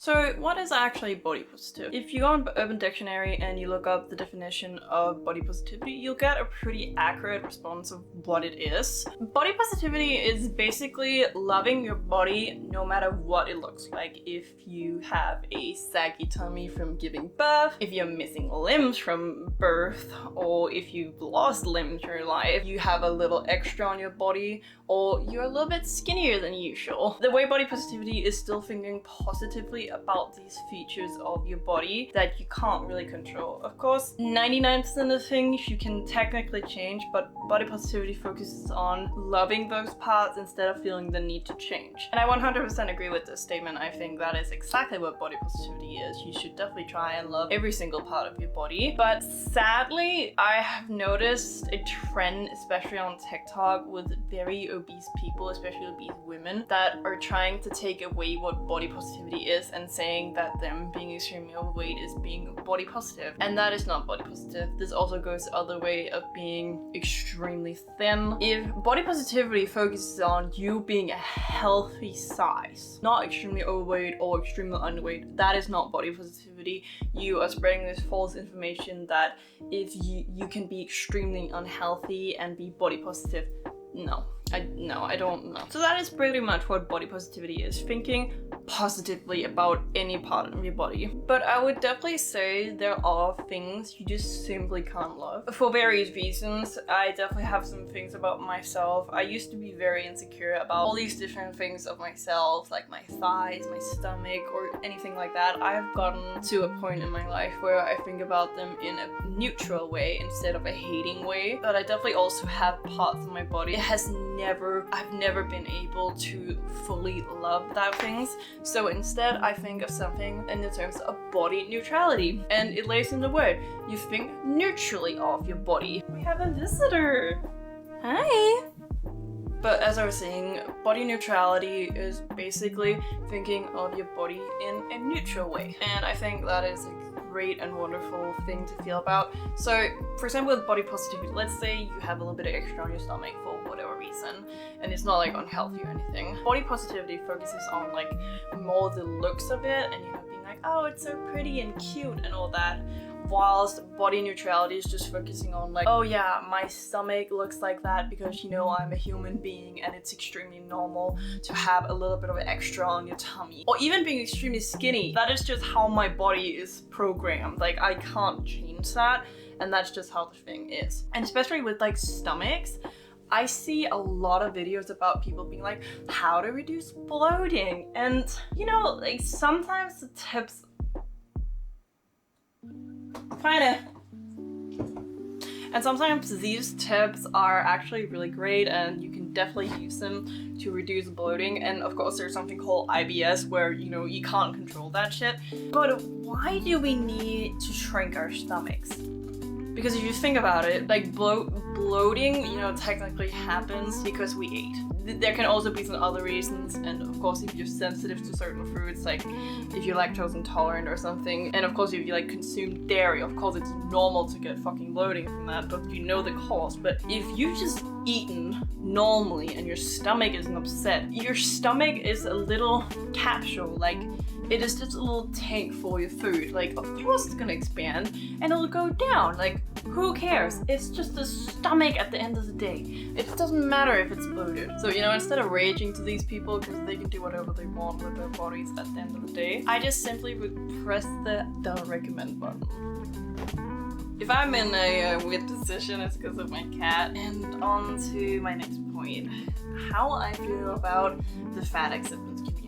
So what is actually body positive? If you go on Urban Dictionary and you look up the definition of body positivity, you'll get a pretty accurate response of what it is. Body positivity is basically loving your body no matter what it looks like. If you have a saggy tummy from giving birth, if you're missing limbs from birth, or if you've lost limbs in your life, you have a little extra on your body, or you're a little bit skinnier than usual. The way body positivity is still thinking positively about these features of your body that you can't really control. Of course, 99% of things you can technically change, but body positivity focuses on loving those parts instead of feeling the need to change. And I 100% agree with this statement. I think that is exactly what body positivity is. You should definitely try and love every single part of your body. But sadly, I have noticed a trend, especially on TikTok, with very obese people, especially obese women, that are trying to take away what body positivity is and saying that them being extremely overweight is being body positive. And that is not body positive. This also goes the other way of being extremely thin. If body positivity focuses on you being a healthy size, not extremely overweight or extremely underweight, that is not body positivity. You are spreading this false information that if you can be extremely unhealthy and be body positive. No, I don't know. So that is pretty much what body positivity is, thinking positively about any part of your body. But I would definitely say there are things you just simply can't love. For various reasons, I definitely have some things about myself. I used to be very insecure about all these different things of myself, like my thighs, my stomach, or anything like that. I have gotten to a point in my life where I think about them in a neutral way instead of a hating way. But I definitely also have parts of my body I've never been able to fully love that things. So instead, I think of something in the terms of body neutrality. And it lays in the word. You think neutrally of your body. We have a visitor. Hi. But as I was saying, body neutrality is basically thinking of your body in a neutral way. And I think that is a great and wonderful thing to feel about. So, for example, with body positivity, let's say you have a little bit of extra on your stomach for whatever reason, and it's not like unhealthy or anything. Body positivity focuses on like more the looks of it, and being like, oh, it's so pretty and cute and all that. Whilst body neutrality is just focusing on like, oh yeah, my stomach looks like that because I'm a human being and it's extremely normal to have a little bit of extra on your tummy. Or even being extremely skinny. That is just how my body is programmed. Like, I can't change that, and that's just how the thing is. And especially with like stomachs, I see a lot of videos about people being like, how to reduce bloating. And like sometimes the tips and sometimes these tips are actually really great and you can definitely use them to reduce bloating. And of course there's something called IBS where you can't control that shit. But why do we need to shrink our stomachs? Because if you think about it, like bloating, technically happens because we ate. There can also be some other reasons, and of course if you're sensitive to certain foods, like if you're lactose intolerant or something, and of course if you like consume dairy, of course it's normal to get fucking bloating from that, but you know the cause. But if you've just eaten normally and your stomach isn't upset, your stomach is a little capsule, like it is just a little tank for your food. Like, of course it's gonna expand and it'll go down. Like, who cares? It's just the stomach at the end of the day. It doesn't matter if it's bloated. So, instead of raging to these people because they can do whatever they want with their bodies at the end of the day, I just simply would press the don't recommend button. If I'm in a weird position, it's because of my cat. And on to my next point. How I feel about the fat acceptance community.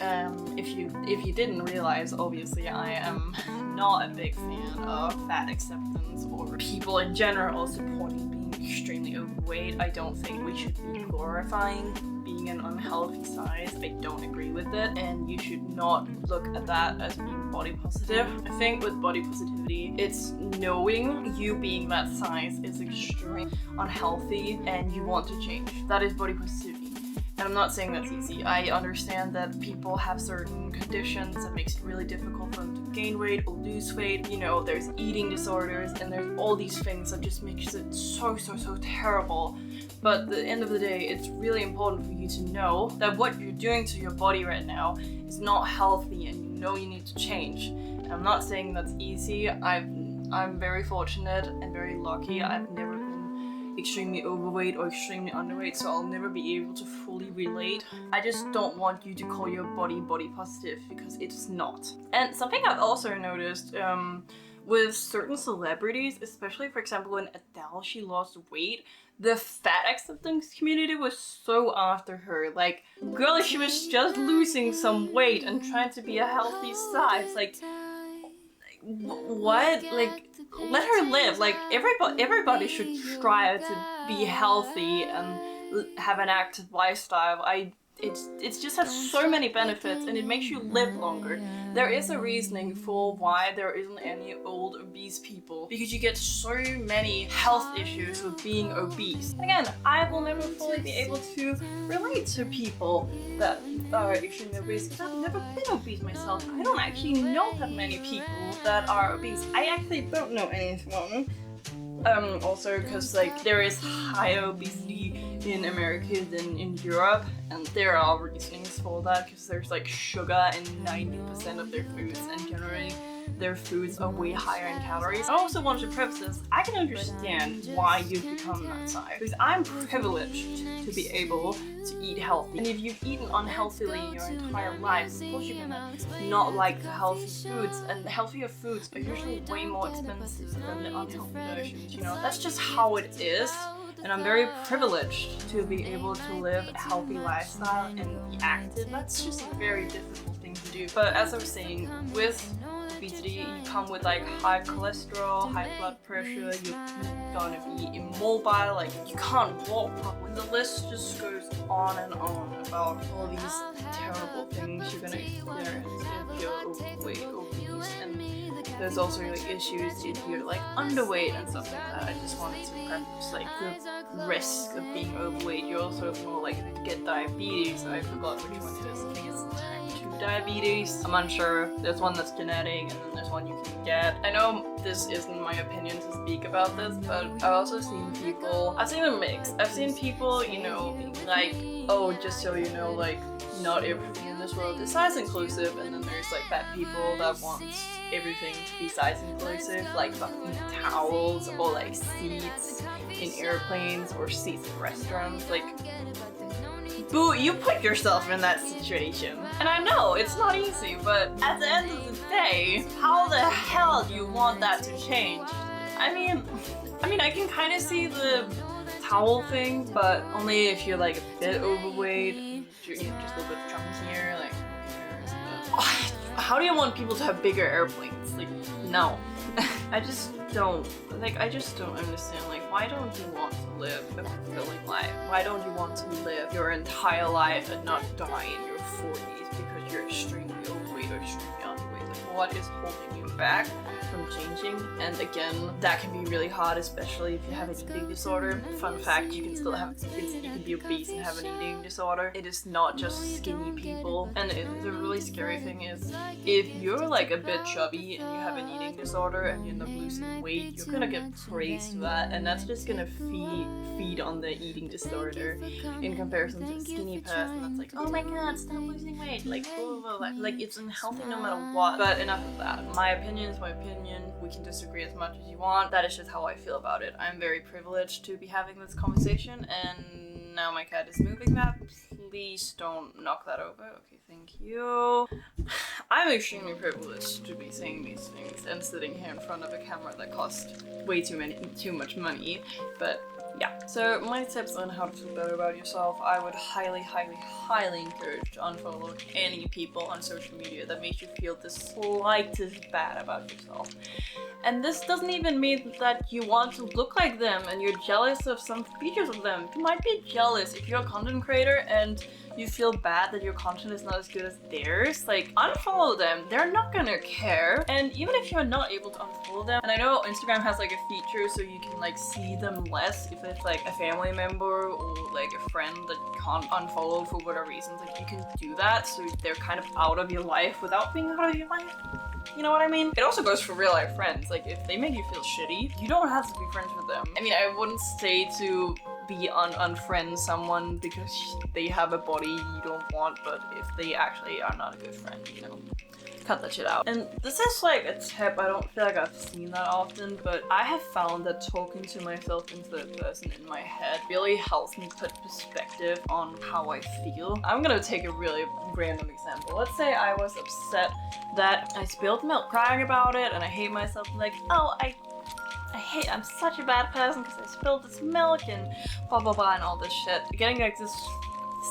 If you didn't realize, obviously I am not a big fan of fat acceptance or people in general supporting being extremely overweight. I don't think we should be glorifying being an unhealthy size. I don't agree with it, and you should not look at that as being body positive. I think with body positivity, it's knowing you being that size is extremely unhealthy and you want to change. That is body positivity. And I'm not saying that's easy. I understand that people have certain conditions that makes it really difficult for them to gain weight or lose weight. You know, there's eating disorders and there's all these things that just makes it so terrible. But at the end of the day, it's really important for you to know that what you're doing to your body right now is not healthy, and you know you need to change. And I'm not saying that's easy. I'm very fortunate and very lucky. I've never been extremely overweight or extremely underweight, so I'll never be able to fully relate. I just don't want you to call your body body positive, because it's not. And something I've also noticed with certain celebrities, especially for example when Adele, she lost weight, the fat acceptance community was so after her. Like, girl, she was just losing some weight and trying to be a healthy size. Like, what? Like, let her live. Like, everybody should strive to be healthy and have an active lifestyle. It just has so many benefits, and it makes you live longer. There is a reasoning for why there isn't any old obese people, because you get so many health issues with being obese. Again, I will never fully be able to relate to people that are extremely obese, because I've never been obese myself. I don't actually know that many people that are obese. I actually don't know anyone. Also because like there is higher obesity in America than in Europe, and there are reasonings for that, because there's like sugar in 90% of their foods, and generally their foods are way higher in calories. I also want to preface this, I can understand why you've become that size, because I'm privileged to be able to eat healthy. And if you've eaten unhealthily your entire life, of course you're gonna not like the healthy foods, and the healthier foods are usually way more expensive than the unhealthy versions, you know? That's just how it is. And I'm very privileged to be able to live a healthy lifestyle and be active. That's just a very difficult thing to do. But as I was saying, with obesity, you come with like high cholesterol, high blood pressure, you're gonna be immobile, like you can't walk properly. The list just goes on and on about all these terrible things you're gonna experience if you're overweight, obese, and there's also like issues if you're like underweight and stuff like that. I just wanted to preface like the risk of being overweight. You also more like get diabetes. I forgot which one it is. I think it's type 2 diabetes. I'm unsure. There's one that's genetic, and then there's one you can get. I know this isn't my opinion to speak about this, but I've also seen people, I've seen a mix. I've seen people, you know, like, oh, just so you know, like, not everything in this world is size inclusive, and then there's like fat people that want everything to be size inclusive, like fucking towels or like seats in airplanes or seats in restaurants. Like, boo, you put yourself in that situation. And I know it's not easy, but at the end of the day, how the hell do you want that to change? I mean I can kind of see the towel thing, but only if you're like a bit overweight, you're just a little bit chunkier, like. How do you want people to have bigger airplanes? Like, no. I just don't understand, like, why don't you want to live a fulfilling life? Why don't you want to live your entire life and not die in your 40s because you're extremely overweight or extremely underweight? Like, what is holding you back from changing? And again, that can be really hard, especially if you have an eating disorder. Fun fact, you can still have, you can be obese and have an eating disorder. It is not just skinny people. And the really scary thing is, if you're like a bit chubby and you have an eating disorder and you end up losing weight, you're gonna get praised for that, and that's just gonna feed on the eating disorder in comparison to a skinny person that's like, oh my god, stop losing weight, like blah, blah, blah. Like, it's unhealthy no matter what. But enough of that. My opinion is my opinion. We can disagree as much as you want. That is just how I feel about it. I'm very privileged to be having this conversation, and now my cat is moving that. Please don't knock that over. Okay, thank you. I'm extremely privileged to be saying these things and sitting here in front of a camera that costs way too much money, but yeah. So my tips on how to feel better about yourself, I would highly encourage to unfollow any people on social media that makes you feel the slightest bad about yourself. And this doesn't even mean that you want to look like them and you're jealous of some features of them. You might be jealous if you're a content creator and you feel bad that your content is not as good as theirs, like unfollow them. They're not gonna care. And even if you're not able to unfollow them, and I know Instagram has like a feature so you can like see them less if it's like a family member or like a friend that you can't unfollow for whatever reasons, like you can do that so they're kind of out of your life without being out of your life. You know what I mean? It also goes for real life friends. Like if they make you feel shitty, you don't have to be friends with them. I mean, I wouldn't say to be unfriend someone because they have a body you don't want, but if they actually are not a good friend, you know, cut that shit out. And this is like a tip, I don't feel like I've seen that often, but I have found that talking to myself into the person in my head really helps me put perspective on how I feel. I'm gonna take a really random example. Let's say I was upset that I spilled milk, crying about it, and I hate myself, like, oh, I'm such a bad person because I spilled this milk and blah blah blah and all this shit. Getting like this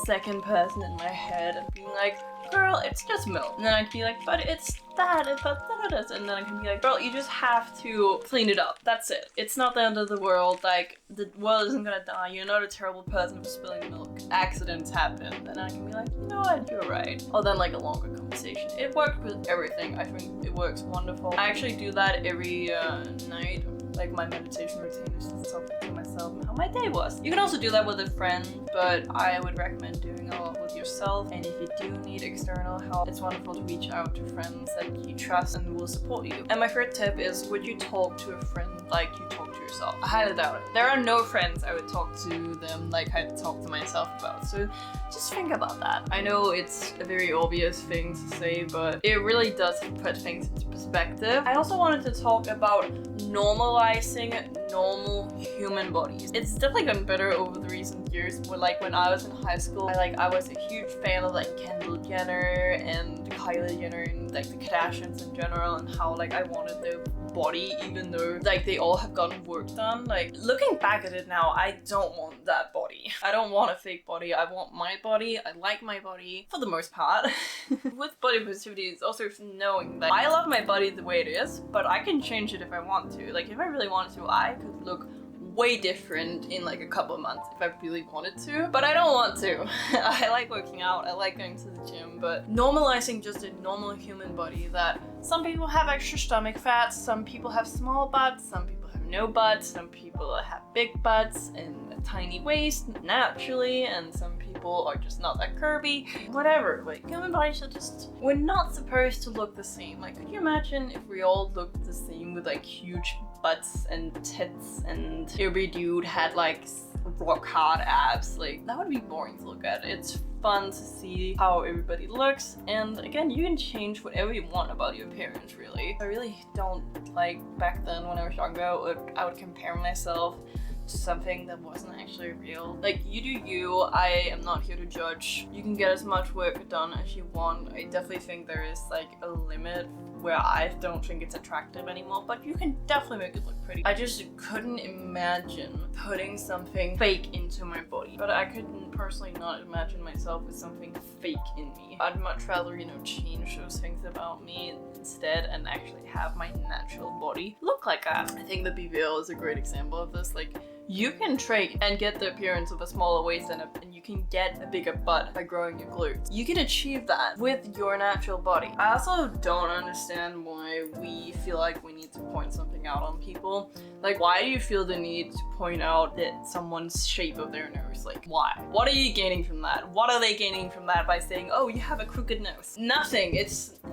second person in my head and being like, girl, it's just milk. And then I'd be like, but it's that, but that. And then I can be like, girl, you just have to clean it up. That's it. It's not the end of the world. Like, the world isn't gonna die. You're not a terrible person for spilling milk. Accidents happen. And I can be like, you know what, you're right. Or then like a longer conversation. It worked with everything. I think it works wonderful. I actually do that every night. Like my meditation routine is just talking to myself and how my day was. You can also do that with a friend, but I would recommend doing a lot with yourself. And if you do need external help, it's wonderful to reach out to friends that you trust and will support you. And my third tip is, would you talk to a friend like you talk to yourself? I highly doubt it. There are no friends I would talk to them like I talk to myself about. So just think about that. I know it's a very obvious thing to say, but it really does put things into perspective. I also wanted to talk about normalizing normal human bodies. It's definitely gotten better over the recent years, but like when I was in high school, I was a huge fan of like Kendall Jenner and Kylie Jenner and like the Kardashians in general, and how like I wanted their body even though like they all have gotten work done. Like looking back at it now, I don't want that body. I don't want a fake body. I want my body. I like my body for the most part. With body positivity, it's also knowing that I love my body the way it is, but I can change it if I want to. Like if I really wanted to, I could look way different in like a couple of months if I really wanted to, but I don't want to. I like working out, I like going to the gym, but normalizing just a normal human body, that some people have extra stomach fat, some people have small butts, some people have no butts, some people have big butts and a tiny waist naturally, and some people are just not that curvy. Whatever, like human bodies are just, we're not supposed to look the same. Like could you imagine if we all looked the same with like huge butts and tits and every dude had like rock hard abs? Like that would be boring to look at. It's fun to see how everybody looks, and again, you can change whatever you want about your appearance really. I really don't like back then when I was younger, I would compare myself to something that wasn't actually real. Like you do you, I am not here to judge. You can get as much work done as you want. I definitely think there is like a limit where I don't think it's attractive anymore, but you can definitely make it look pretty. I just couldn't imagine putting something fake into my body, but I couldn't personally not imagine myself with something fake in me. I'd much rather, you know, change those things about me instead and actually have my natural body look like that. I think the BBL is a great example of this. Like you can train and get the appearance of a smaller waist and you can get a bigger butt by growing your glutes. You can achieve that with your natural body. I also don't understand why we feel like we need to point something out on people. Like why do you feel the need to point out that someone's shape of their nose? Like why? What are you gaining from that? What are they gaining from that by saying, oh, you have a crooked nose? Nothing.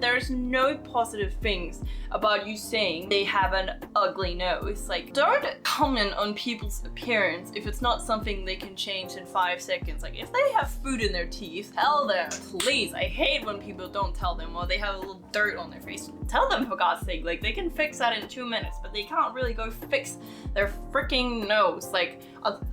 There's no positive things about you saying they have an ugly nose. Like don't comment on people's appearance if it's not something they can change in 5 seconds. Like if they have food in their teeth, tell them, please. I hate when people don't tell them, or they have a little dirt on their face. Tell them for God's sake. Like they can fix that in 2 minutes, but they can't really go fix their freaking nose. Like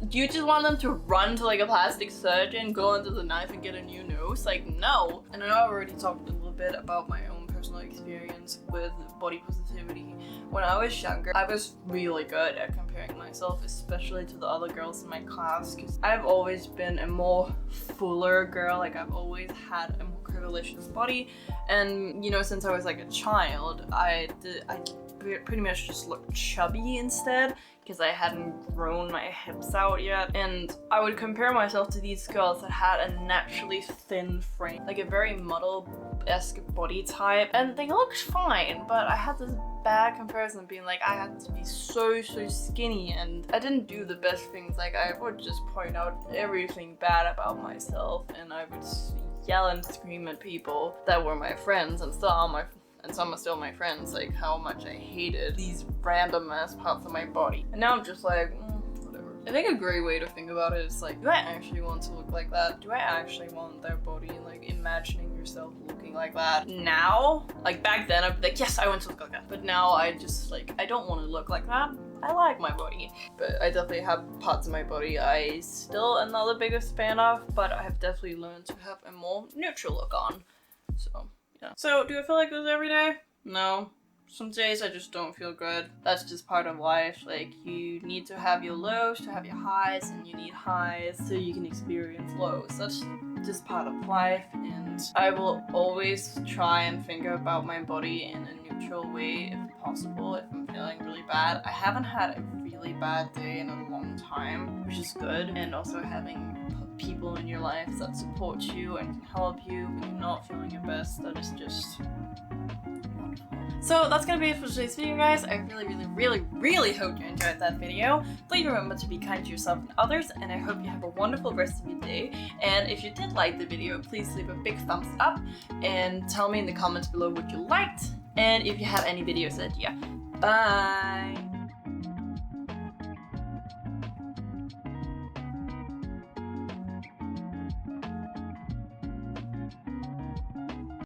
do you just want them to run to like a plastic surgeon, go under the knife and get a new nose? Like no. And I know I already talked a little bit about my own personal experience with body positivity. When I was younger, I was really good at comparing myself, especially to the other girls in my class, because I've always been a more fuller girl. Like I've always had a more curvaceous body, and you know, since I was like a child, I pretty much just looked chubby instead because I hadn't grown my hips out yet. And I would compare myself to these girls that had a naturally thin frame, like a very model-esque body type, and they looked fine, but I had this bad comparison being like I had to be so skinny, and I didn't do the best things. Like I would just point out everything bad about myself, and I would yell and scream at people that were my friends and some are still my friends, like how much I hated these random ass parts of my body. And now I'm just like, whatever. I think a great way to think about it is like, do I actually want to look like that? Do I actually want their body? Like imagining yourself looking like that. Now, like back then I'd be like, yes, I want to look like that. But now I just like, I don't want to look like that. I like my body, but I definitely have parts of my body I still am not the biggest fan of, but I have definitely learned to have a more neutral look on. So yeah. So do I feel like this every day? No. Some days I just don't feel good. That's just part of life. Like you need to have your lows to have your highs, and you need highs so you can experience lows. That's just part of life, and I will always try and think about my body in a neutral way if possible if I'm feeling really bad. I haven't had a really bad day in a long time, which is good, and also having people in your life that support you and can help you when you're not feeling your best, that is just wonderful. So that's gonna be it for today's video, guys. I really hope you enjoyed that video. Please remember to be kind to yourself and others, and I hope you have a wonderful rest of your day. And if you did like the video, please leave a big thumbs up and tell me in the comments below what you liked, and if you have any videos idea. Bye!